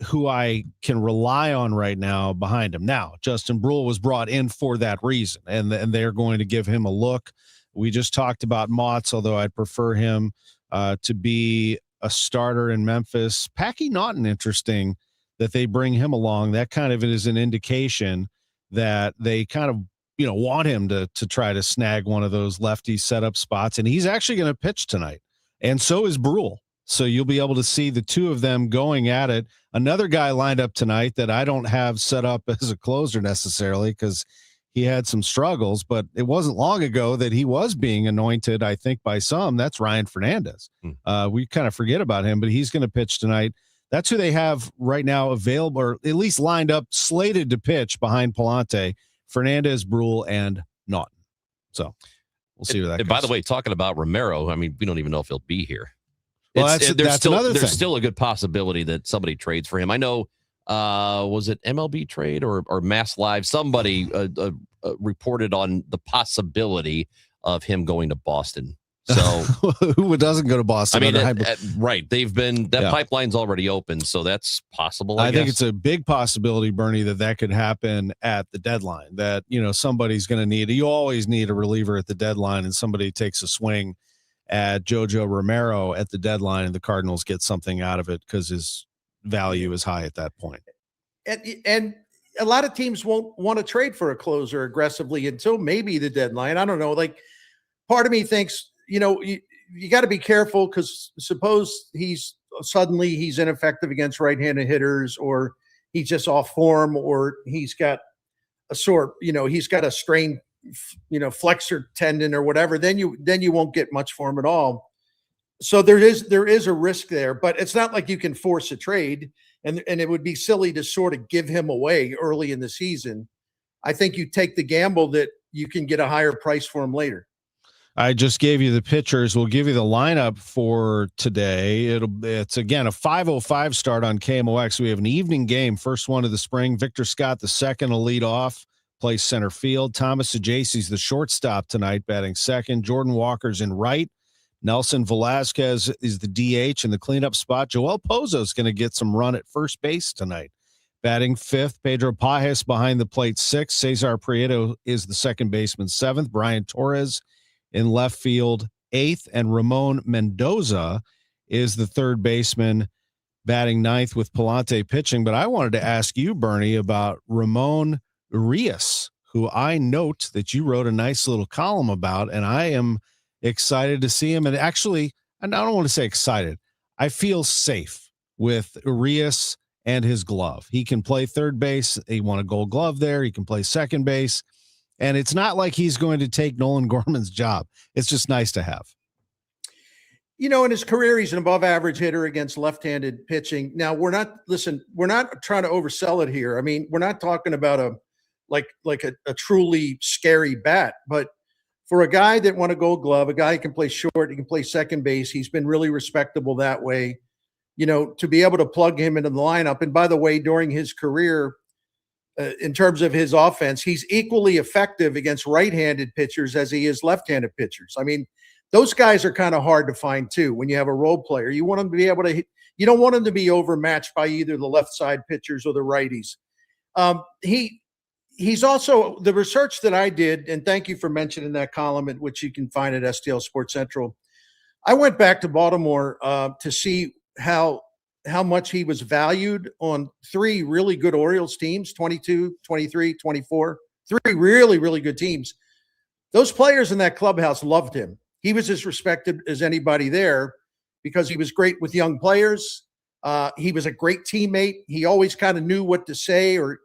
S3: who I can rely on right now behind him. Now, Justin Brule was brought in for that reason, and they're going to give him a look. We just talked about Motts, although I'd prefer him to be a starter in Memphis. Packy Naughton, interesting that they bring him along. That kind of is an indication that they kind of, want him to try to snag one of those lefty setup spots. And he's actually going to pitch tonight. And so is Brule. So you'll be able to see the two of them going at it. Another guy lined up tonight that I don't have set up as a closer necessarily because he had some struggles, but it wasn't long ago that he was being anointed, I think, by some. That's Ryan Fernandez. We kind of forget about him, but he's going to pitch tonight. That's who they have right now available, or at least lined up, slated to pitch behind Palante, Fernandez, Brule, and Naughton. So we'll see where that goes.
S4: By the way, talking about Romero, I mean, we don't even know if he'll be here.
S3: Well, that's another thing.
S4: There's still a good possibility that somebody trades for him. I know, was it MLB Trade or Mass Live? Somebody reported on the possibility of him going to Boston. So
S3: who doesn't go to Boston?
S4: I mean, right. They've been that
S3: Yeah.
S4: pipeline's already open, so that's possible.
S3: I think
S4: guess.
S3: it's a big possibility, Bernie, that could happen at the deadline. That, somebody's going to need. You always need a reliever at the deadline, and somebody takes a swing at Jojo Romero at the deadline, and the Cardinals get something out of it because his value is high at that point.
S6: And a lot of teams won't want to trade for a closer aggressively until maybe the deadline. I don't know. Like, part of me thinks, you got to be careful, because suppose he's ineffective against right-handed hitters, or he's just off form, or he's got he's got a strained, flexor tendon or whatever. Then you won't get much for him at all. So there is a risk there, but it's not like you can force a trade, and it would be silly to sort of give him away early in the season. I think you take the gamble that you can get a higher price for him later.
S3: I just gave you the pitchers. We'll give you the lineup for today. It's again a 5:05 start on KMOX. We have an evening game, first one of the spring. Victor Scott, the second, will lead off, plays center field. Thomas Sajaci's the shortstop tonight, batting second. Jordan Walker's in right. Nelson Velasquez is the DH in the cleanup spot. Joel Pozo's going to get some run at first base tonight, batting fifth. Pedro Pajes behind the plate sixth. Cesar Prieto is the second baseman seventh. Brian Torres in left field eighth, and Ramon Mendoza is the third baseman, batting ninth with Palante pitching. But I wanted to ask you, Bernie, about Ramon Urias, who I note that you wrote a nice little column about, and I am excited to see him. And actually, I don't want to say excited, I feel safe with Urias and his glove. He can play third base. He won a Gold Glove there. He can play second base. And it's not like he's going to take Nolan Gorman's job. It's just nice to have.
S6: In his career, he's an above average hitter against left-handed pitching. Now, we're not trying to oversell it here. I mean, we're not talking about a truly scary bat, but for a guy that won a Gold Glove, a guy who can play short, he can play second base, he's been really respectable that way. To be able to plug him into the lineup. And by the way, during his career, in terms of his offense, he's equally effective against right-handed pitchers as he is left-handed pitchers. I mean, those guys are kind of hard to find too. When you have a role player, you want them to be able to, you don't want them to be overmatched by either the left side pitchers or the righties. He's also, the research that I did, and thank you for mentioning that column, which you can find at STL Sports Central. I went back to Baltimore to see how much he was valued on three really good Orioles teams, 22, 23, 24, three really, really good teams. Those players in that clubhouse loved him. He was as respected as anybody there because he was great with young players. He was a great teammate. He always kind of knew what to say or,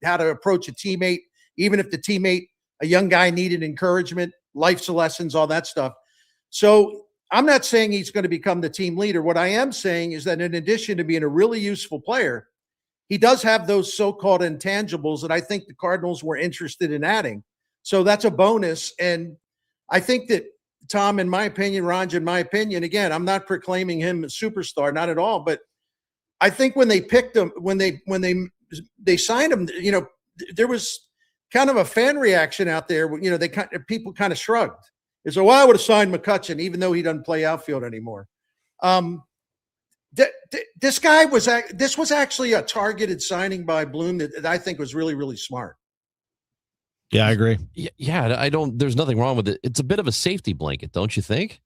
S6: how to approach a teammate, even if the teammate, a young guy, needed encouragement, life's lessons, all that stuff. So I'm not saying he's going to become the team leader. What I am saying is that in addition to being a really useful player, he does have those so-called intangibles that I think the Cardinals were interested in adding. So that's a bonus. And I think that Tom, in my opinion, Ranj, in my opinion, again, I'm not proclaiming him a superstar, not at all. But I think when they picked him, when they signed him, there was kind of a fan reaction out there. People kind of shrugged. They said, well, I would have signed McCutchen, even though he doesn't play outfield anymore. This was actually a targeted signing by Bloom that I think was really, really smart.
S3: Yeah, I agree.
S4: Yeah, there's nothing wrong with it. It's a bit of a safety blanket, don't you think?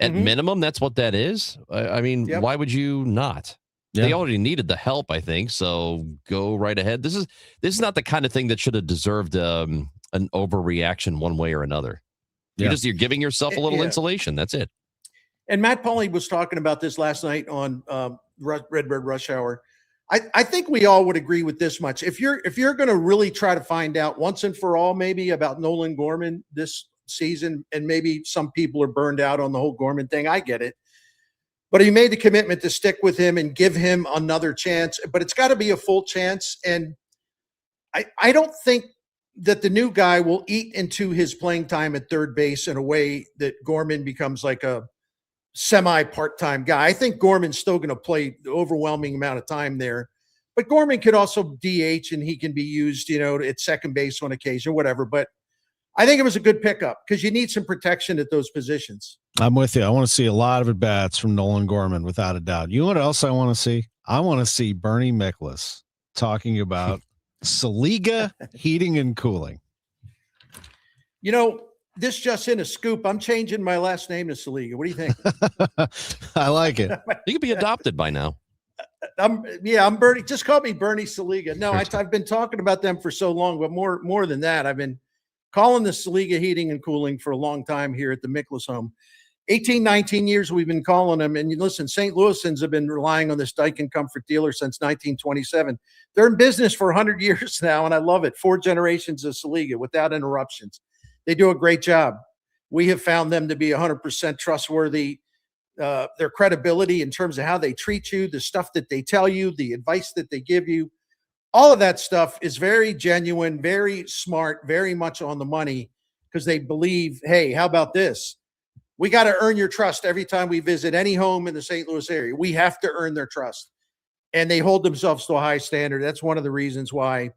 S4: At minimum, that's what that is. I mean, why would you not? Yeah. They already needed the help, I think. So go right ahead. This is not the kind of thing that should have deserved an overreaction one way or another. You're giving yourself a little insulation. That's it.
S6: And Matt Pauley was talking about this last night on Redbird Rush Hour. I think we all would agree with this much. If you're going to really try to find out once and for all, maybe about Nolan Gorman this season, and maybe some people are burned out on the whole Gorman thing. I get it. But he made the commitment to stick with him and give him another chance. But it's got to be a full chance. And I don't think that the new guy will eat into his playing time at third base in a way that Gorman becomes like a semi part-time guy. I think Gorman's still going to play the overwhelming amount of time there. But Gorman could also DH, and he can be used, at second base on occasion, whatever. But I think it was a good pickup because you need some protection at those positions.
S3: I'm with you. I want to see a lot of at-bats from Nolan Gorman, without a doubt. You know what else I want to see? I want to see Bernie Miklasz talking about Saliga Heating and Cooling.
S6: This just in a scoop. I'm changing my last name to Saliga. What do you think?
S3: I like it.
S4: You could be adopted by now.
S6: I'm Bernie. Just call me Bernie Saliga. No, I've been talking about them for so long, but more than that, I've been calling the Saliga Heating and Cooling for a long time here at the Miklasz home. 18, 19 years we've been calling them. And listen, St. Louisans have been relying on this Daikin Comfort dealer since 1927. They're in business for 100 years now, and I love it. 4 generations of Saliga without interruptions. They do a great job. We have found them to be 100% trustworthy. Their credibility in terms of how they treat you, the stuff that they tell you, the advice that they give you, all of that stuff is very genuine, very smart, very much on the money because they believe, hey, how about this? We got to earn your trust every time we visit any home in the St. Louis area. We have to earn their trust. And they hold themselves to a high standard. That's one of the reasons why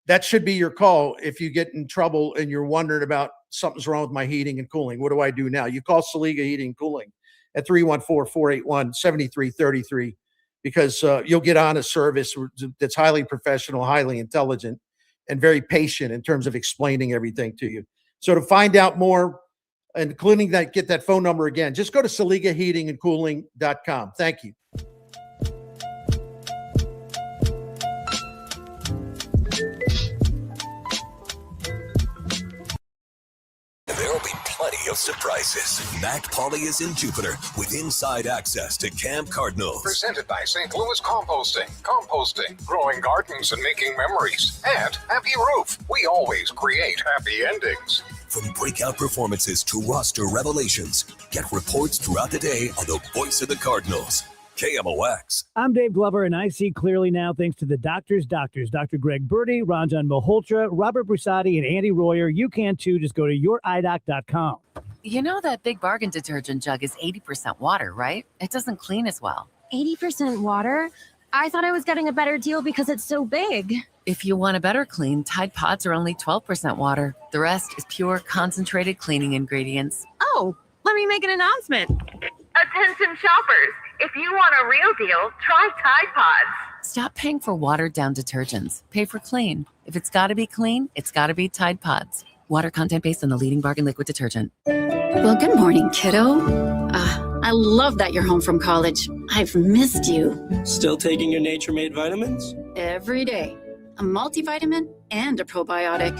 S6: that should be your call if you get in trouble and you're wondering about something's wrong with my heating and cooling. What do I do now? You call Saliga Heating and Cooling at 314-481-7333 because you'll get on a service that's highly professional, highly intelligent, and very patient in terms of explaining everything to you. So to find out more, including that, get that phone number again, just go to SaligaHeatingandCooling.com. Thank you.
S1: There'll be plenty of surprises. Matt Pauley is in Jupiter with inside access to Camp Cardinals.
S2: Presented by St. Louis Composting. Composting, growing gardens and making memories. And Happy Roof. We always create happy endings.
S1: From breakout performances to roster revelations, get reports throughout the day on the voice of the Cardinals. KMOX.
S10: I'm Dave Glover, and I see clearly now thanks to the doctors, Dr. Greg Birdie, Ranjan Malhotra, Robert Brusati, and Andy Royer. You can too. Just go to youridoc.com.
S18: You know that Big Bargain detergent jug is 80% water, right? It doesn't clean as well.
S19: 80% water? I thought I was getting a better deal because it's so big.
S18: If you want a better clean, Tide Pods are only 12% water. The rest is pure, concentrated cleaning ingredients.
S19: Oh, let me make an announcement.
S20: Attention shoppers, if you want a real deal, try Tide Pods.
S18: Stop paying for watered-down detergents. Pay for clean. If it's got to be clean, it's got to be Tide Pods. Water content based on the leading bargain liquid detergent.
S21: Well, good morning, kiddo. I love that you're home from college. I've missed you.
S22: Still taking your Nature Made vitamins?
S21: Every day. A multivitamin and a probiotic.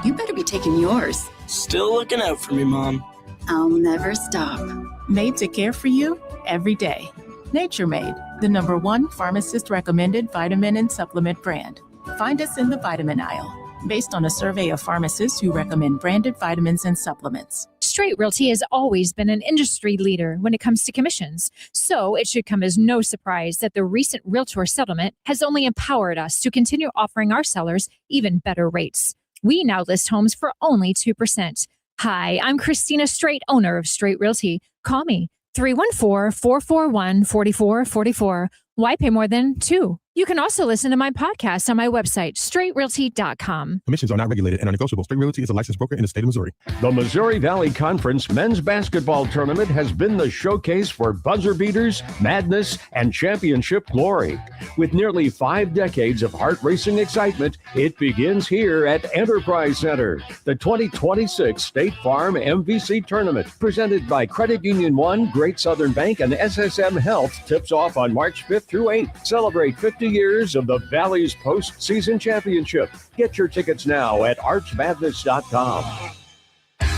S21: You better be taking yours.
S22: Still looking out for me, Mom.
S21: I'll never stop.
S23: Made to care for you every day. Nature Made, the #1 pharmacist recommended vitamin and supplement brand. Find us in the vitamin aisle, based on a survey of pharmacists who recommend branded vitamins and supplements.
S24: Straight Realty has always been an industry leader when it comes to commissions, so it should come as no surprise that the recent Realtor settlement has only empowered us to continue offering our sellers even better rates. We now list homes for only 2%. Hi, I'm Christina Straight, owner of Straight Realty. Call me, 314-441-4444. Why pay more than 2? You can also listen to my podcast on my website, straightrealty.com.
S25: Commissions are not regulated and are negotiable. Straight Realty is a licensed broker in the state of Missouri.
S26: The Missouri Valley Conference Men's Basketball Tournament has been the showcase for buzzer beaters, madness, and championship glory. With nearly 5 decades of heart-racing excitement, it begins here at Enterprise Center. The 2026 State Farm MVC Tournament, presented by Credit Union One, Great Southern Bank, and SSM Health, tips off on March 5th through 8th. Celebrate 50 years of the Valley's postseason championship. Get your tickets now at archmadness.com.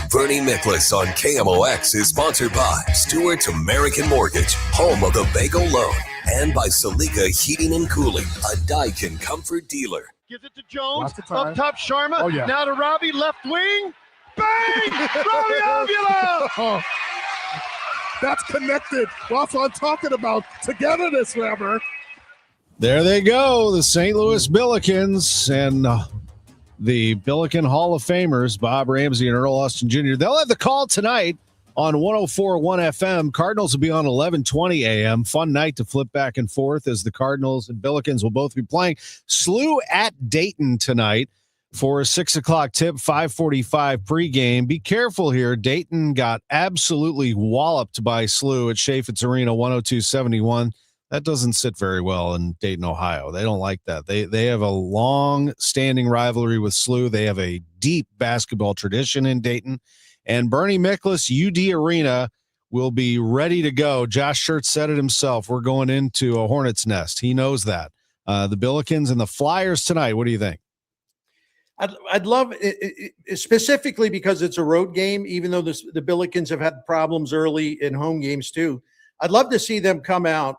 S1: Bernie Miklasz on KMOX is sponsored by Stewart's American Mortgage, home of the Bagel Loan, and by Saliga Heating and Cooling, a Daikin Comfort dealer.
S27: Gives it to Jones, up top Sharma, now to Robbie, left wing, bang! Robbie Avila!
S28: Oh, that's connected. That's what I'm talking about. Togetherness, Weber.
S3: There they go, the St. Louis Billikens and the Billiken Hall of Famers, Bob Ramsey and Earl Austin Jr. They'll have the call tonight on 104.1 FM. Cardinals will be on 11:20 a.m. Fun night to flip back and forth as the Cardinals and Billikens will both be playing. SLU at Dayton tonight for a 6 o'clock tip, 5:45 pregame. Be careful here. Dayton got absolutely walloped by SLU at Chaffetz Arena, 102-71. That doesn't sit very well in Dayton, Ohio. They don't like that. They have a long-standing rivalry with SLU. They have a deep basketball tradition in Dayton. And Bernie Miklasz, UD Arena, will be ready to go. Josh Schertz said it himself. We're going into a hornet's nest. He knows that. The Billikens and the Flyers tonight. What do you think?
S6: I'd love it, specifically because it's a road game, even though the Billikens have had problems early in home games too. I'd love to see them come out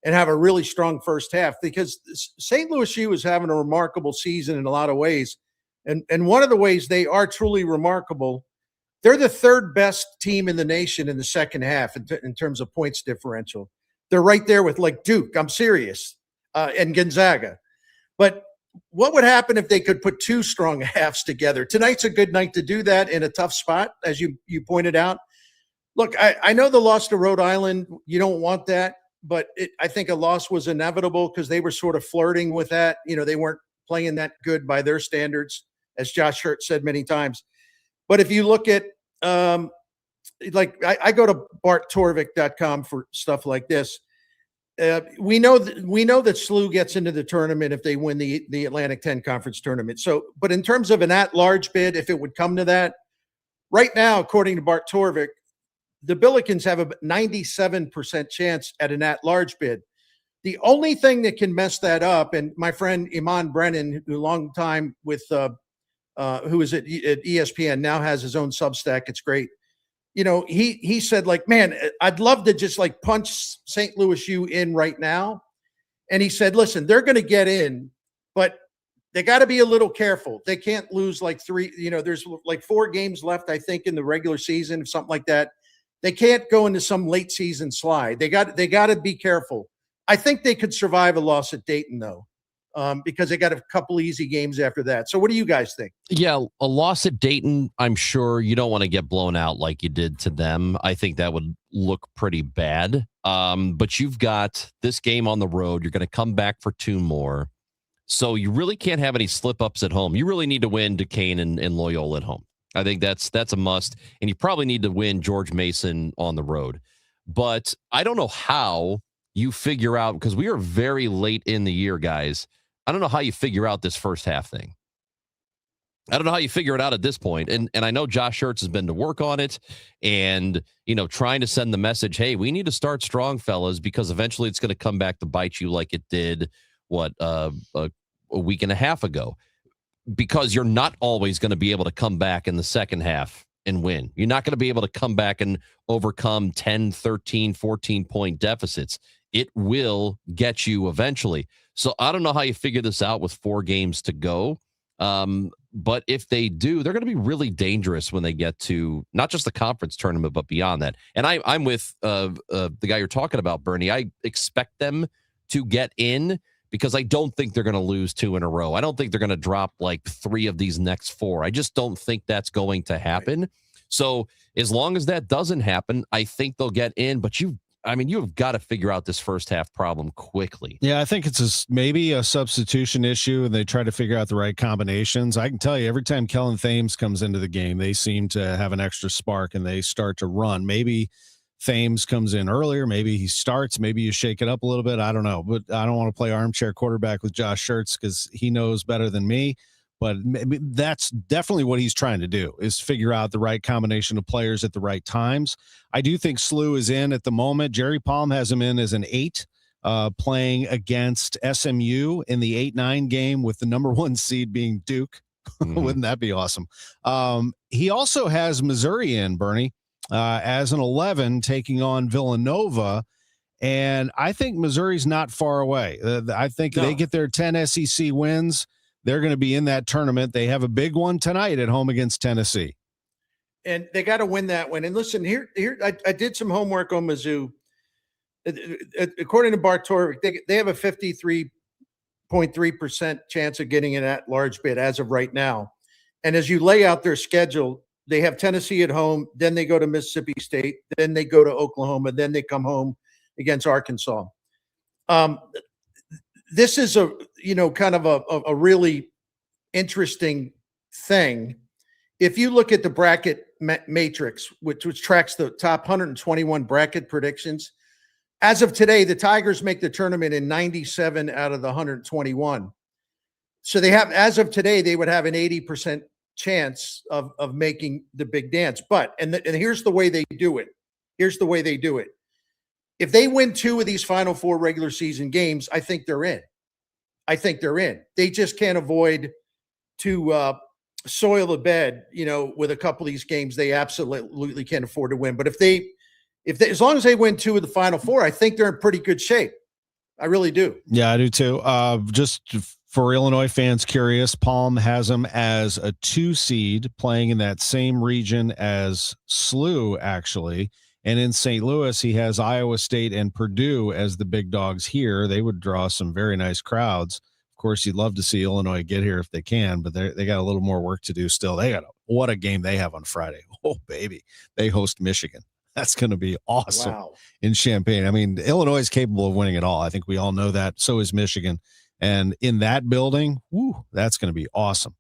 S6: and have a really strong first half, because St. Louis U is having a remarkable season in a lot of ways. And one of the ways they are truly remarkable, they're the third best team in the nation in the second half in terms of points differential. They're right there with like Duke, I'm serious, and Gonzaga. But what would happen if they could put two strong halves together? Tonight's a good night to do that in a tough spot, as you pointed out. Look, I know the loss to Rhode Island, you don't want that. But I think a loss was inevitable because they were sort of flirting with that. You know, they weren't playing that good by their standards, as Josh Schertz said many times. But if you look at, I go to barttorvik.com for stuff like this. We know that SLU gets into the tournament if they win the Atlantic 10 Conference tournament. So, but in terms of an at-large bid, if it would come to that, right now, according to Bart Torvik, the Billikens have a 97% chance at an at-large bid. The only thing that can mess that up, and my friend Iman Brennan, who long time with, who is at ESPN, now has his own Substack. It's great. You know, he said, like, man, I'd love to just like punch St. Louis U in right now. And he said, listen, they're going to get in, but they got to be a little careful. They can't lose like three. You know, there's like 4 games left, I think, in the regular season, something like that. They can't go into some late season slide. They got to be careful. I think they could survive a loss at Dayton, though, because they got a couple easy games after that. So what do you guys think?
S4: Yeah, a loss at Dayton, I'm sure you don't want to get blown out like you did to them. I think that would look pretty bad. But you've got this game on the road. You're going to come back for 2 more. So you really can't have any slip-ups at home. You really need to win Duquesne and Loyola at home. I think that's a must, and you probably need to win George Mason on the road. But I don't know how you figure out, because we are very late in the year, guys. I don't know how you figure out this first half thing. I don't know how you figure it out at this point. And I know Josh Schertz has been to work on it and, you know, trying to send the message, hey, we need to start strong, fellas, because eventually it's going to come back to bite you like it did, a week and a half ago. Because you're not always going to be able to come back in the second half and win. You're not going to be able to come back and overcome 10, 13, 14-point deficits. It will get you eventually. So I don't know how you figure this out with 4 games to go. But if they do, they're going to be really dangerous when they get to not just the conference tournament, but beyond that. And I'm with the guy you're talking about, Bernie. I expect them to get in, because I don't think they're going to lose 2 in a row. I don't think they're going to drop like 3 of these next 4. I just don't think that's going to happen. Right. So as long as that doesn't happen, I think they'll get in. But you've got to figure out this first half problem quickly.
S3: Yeah, I think it's maybe a substitution issue, and they try to figure out the right combinations. I can tell you, every time Kellen Thames comes into the game, they seem to have an extra spark, and they start to run. Maybe Thames comes in earlier. Maybe he starts. Maybe you shake it up a little bit. I don't know. But I don't want to play armchair quarterback with Josh Schertz because he knows better than me. But that's definitely what he's trying to do, is figure out the right combination of players at the right times. I do think SLU is in at the moment. Jerry Palm has him in as an 8, playing against SMU in the 8-9 game with the number 1 seed being Duke. Mm-hmm. Wouldn't that be awesome? He also has Missouri in, Bernie, as an 11, taking on Villanova. And I think Missouri's not far away. I think they get their 10 SEC wins. They're going to be in that tournament. They have a big one tonight at home against Tennessee.
S6: And they got to win that one. And listen, here I did some homework on Mizzou. According to Bart Torvik, they have a 53.3% chance of getting an at-large bid as of right now. And as you lay out their schedule, They have Tennessee at home. Then they go to Mississippi State. Then they go to Oklahoma. Then they come home against Arkansas. This is kind of a really interesting thing. If you look at the bracket matrix, which tracks the top 121 bracket predictions, as of today, the Tigers make the tournament in 97 out of the 121. So they have, as of today, they would have an 80% chance of making the big dance. But, and here's the way they do it. Here's the way they do it. If they win 2 of these Final 4 regular season games, I think they're in. They just can't avoid to soil the bed, with a couple of these games they absolutely can't afford to win. But if they, as long as they win 2 of the Final 4, I think they're in pretty good shape. I really do.
S3: Yeah, I do too. Just for Illinois fans curious, Palm has them as a 2 seed playing in that same region as SLU, actually. And in St. Louis, he has Iowa State and Purdue as the big dogs here. They would draw some very nice crowds. Of course, you'd love to see Illinois get here if they can, but they got a little more work to do still. What a game they have on Friday. Oh, baby. They host Michigan. That's going to be awesome.
S6: Wow.
S3: In Champaign. I mean, Illinois is capable of winning it all. I think we all know that. So is Michigan. And in that building, that's going to be awesome.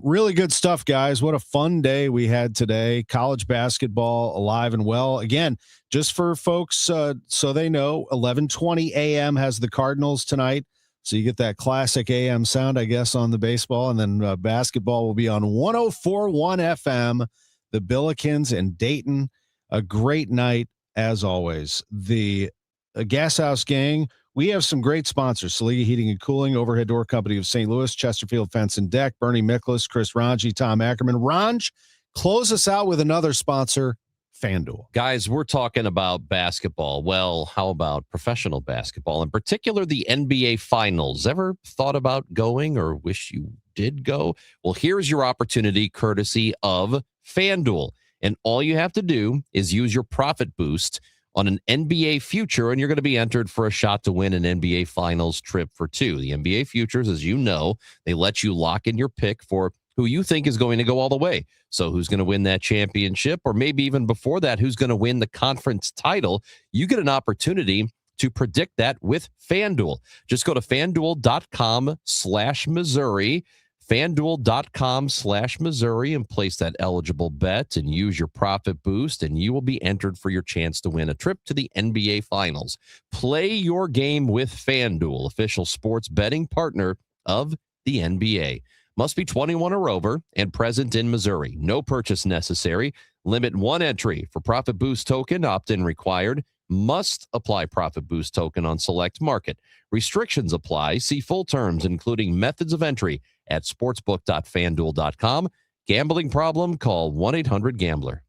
S3: Really good stuff, guys. What a fun day we had today. College basketball alive and well. Again, just for folks so they know, 11:20 a.m. has the Cardinals tonight. So you get that classic AM sound, I guess, on the baseball. And then basketball will be on 104.1 FM, the Billikens and Dayton. A great night, as always. The Gashouse Gang, we have some great sponsors. Saliga Heating and Cooling, Overhead Door Company of St. Louis, Chesterfield Fence and Deck, Bernie Miklas, Chris Ranji, Tom Ackerman. Ranj, close us out with another sponsor, FanDuel.
S4: Guys, we're talking about basketball. Well, how about professional basketball, in particular the NBA Finals? Ever thought about going or wish you did go? Well, here's your opportunity courtesy of FanDuel. And all you have to do is use your profit boost on an NBA future, and you're going to be entered for a shot to win an NBA Finals trip for 2. The NBA futures, as you know, they let you lock in your pick for who you think is going to go all the way. So who's going to win that championship, or maybe even before that, who's going to win the conference title? You get an opportunity to predict that with FanDuel. Just go to FanDuel.com/Missouri. FanDuel.com/Missouri and place that eligible bet and use your profit boost, and you will be entered for your chance to win a trip to the NBA Finals. Play your game with FanDuel, official sports betting partner of the NBA. Must be 21 or over and present in Missouri. No purchase necessary. Limit 1 entry for profit boost token. Opt-in required. Must apply profit boost token on select market. Restrictions apply. See full terms, including methods of entry, at sportsbook.fanduel.com. Gambling problem? Call 1-800-GAMBLER.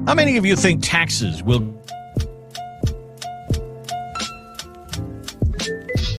S15: How many of you think taxes will